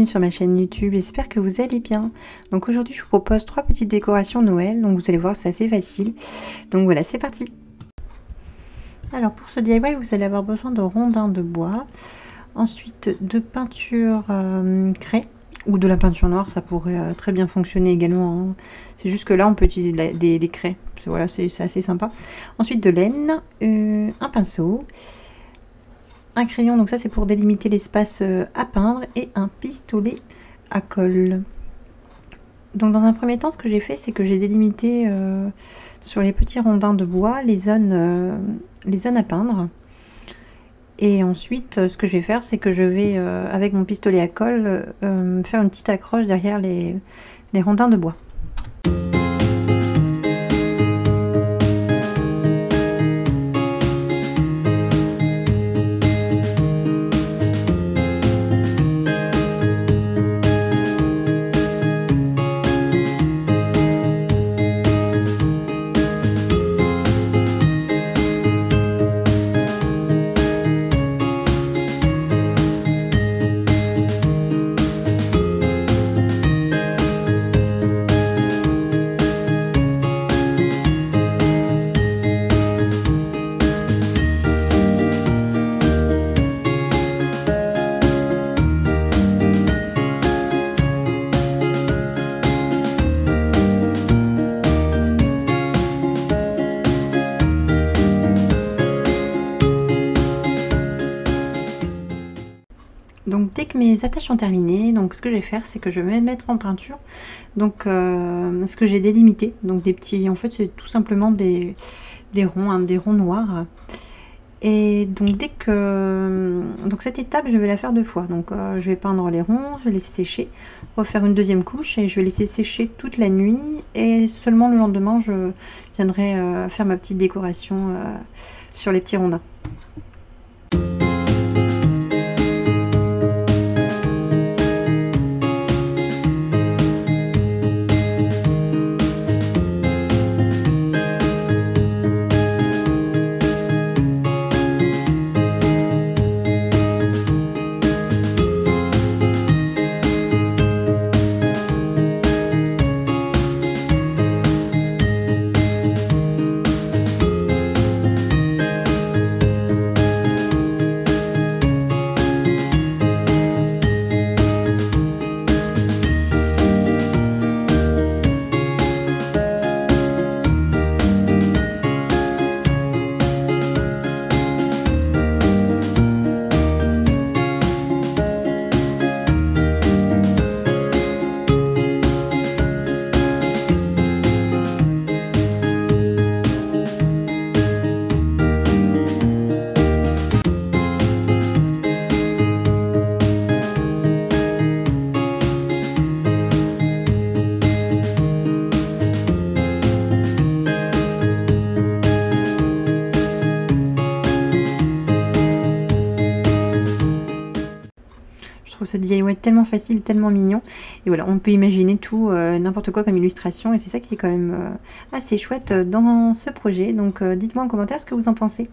bienvenue sur ma chaîne YouTube, j'espère que vous allez bien. Donc aujourd'hui je vous propose 3 petites décorations Noël, donc vous allez voir c'est assez facile. Donc voilà, c'est parti. Alors pour ce DIY vous allez avoir besoin de rondins de bois, ensuite de peinture craie ou de la peinture noire, ça pourrait très bien fonctionner également, hein. C'est juste que là on peut utiliser des craies, voilà, c'est assez sympa. Ensuite de laine, un pinceau, un crayon, donc ça c'est pour délimiter l'espace à peindre, et un pistolet à colle. Donc dans un premier temps ce que j'ai fait c'est que j'ai délimité sur les petits rondins de bois les zones à peindre. Et ensuite ce que je vais faire c'est que je vais avec mon pistolet à colle faire une petite accroche derrière les rondins de bois. Donc dès que mes attaches sont terminées, donc ce que je vais faire c'est que je vais mettre en peinture donc ce que j'ai délimité, donc des petits, en fait c'est tout simplement des ronds, hein, des ronds noirs. Et donc dès que cette étape je vais la faire 2 fois, donc je vais peindre les ronds, je vais laisser sécher, refaire une deuxième couche et je vais laisser sécher toute la nuit, et seulement le lendemain je viendrai faire ma petite décoration sur les petits rondins. Ce DIY tellement facile, tellement mignon, et voilà, on peut imaginer tout, n'importe quoi comme illustration, et c'est ça qui est quand même assez chouette dans ce projet. Donc dites-moi en commentaire ce que vous en pensez.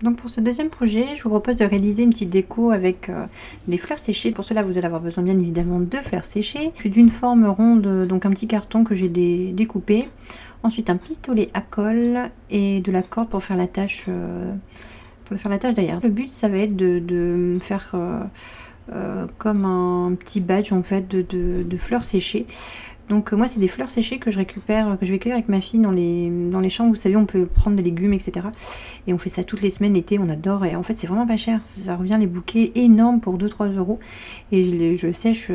Donc pour ce deuxième projet, je vous propose de réaliser une petite déco avec des fleurs séchées. Pour cela, vous allez avoir besoin bien évidemment de fleurs séchées, d'une forme ronde, donc un petit carton que j'ai découpé, ensuite un pistolet à colle et de la corde pour faire la tâche derrière. Le but ça va être de faire comme un petit badge en fait de fleurs séchées. Donc moi c'est des fleurs séchées que je récupère, que je vais cueillir avec ma fille dans les champs. Vous savez, on peut prendre des légumes etc. Et on fait ça toutes les semaines l'été, on adore, et en fait c'est vraiment pas cher, ça revient les bouquets énormes pour 2-3 euros, et je sèche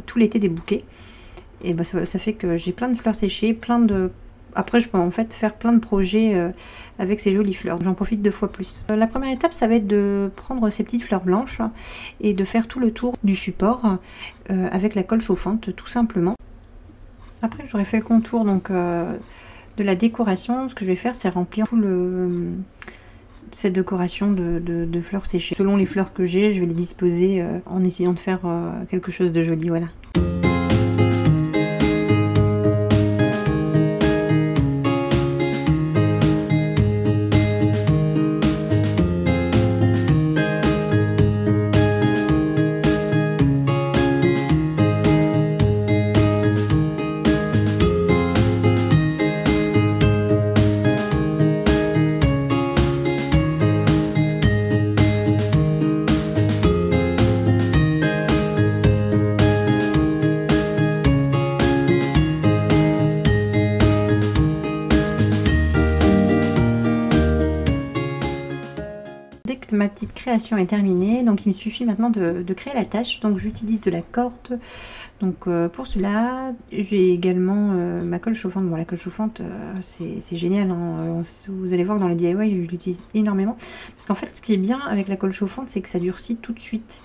tout l'été des bouquets, et bah, ça fait que j'ai plein de fleurs séchées, après je peux en fait faire plein de projets avec ces jolies fleurs, j'en profite 2 fois plus. La première étape ça va être de prendre ces petites fleurs blanches et de faire tout le tour du support avec la colle chauffante tout simplement. Après j'aurais fait le contour donc de la décoration, ce que je vais faire c'est remplir tout cette décoration de fleurs séchées. Selon les fleurs que j'ai, je vais les disposer en essayant de faire quelque chose de joli, voilà. petite création est terminée, donc il me suffit maintenant de créer la tâche. Donc j'utilise de la corde. Donc pour cela, j'ai également ma colle chauffante. Bon, la colle chauffante, c'est génial, hein. Vous allez voir dans les DIY, je l'utilise énormément. Parce qu'en fait, ce qui est bien avec la colle chauffante, c'est que ça durcit tout de suite.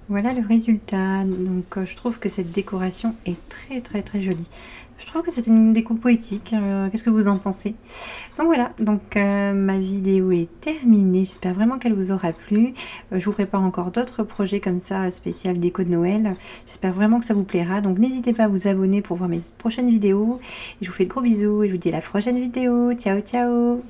Voilà le résultat. Donc je trouve que cette décoration est très jolie. Je trouve que c'est une déco poétique. Qu'est-ce que vous en pensez? Donc voilà, donc ma vidéo est terminée. J'espère vraiment qu'elle vous aura plu. Je vous prépare encore d'autres projets comme ça, spécial déco de Noël. J'espère vraiment que ça vous plaira. Donc n'hésitez pas à vous abonner pour voir mes prochaines vidéos. Et je vous fais de gros bisous et je vous dis à la prochaine vidéo. Ciao ciao.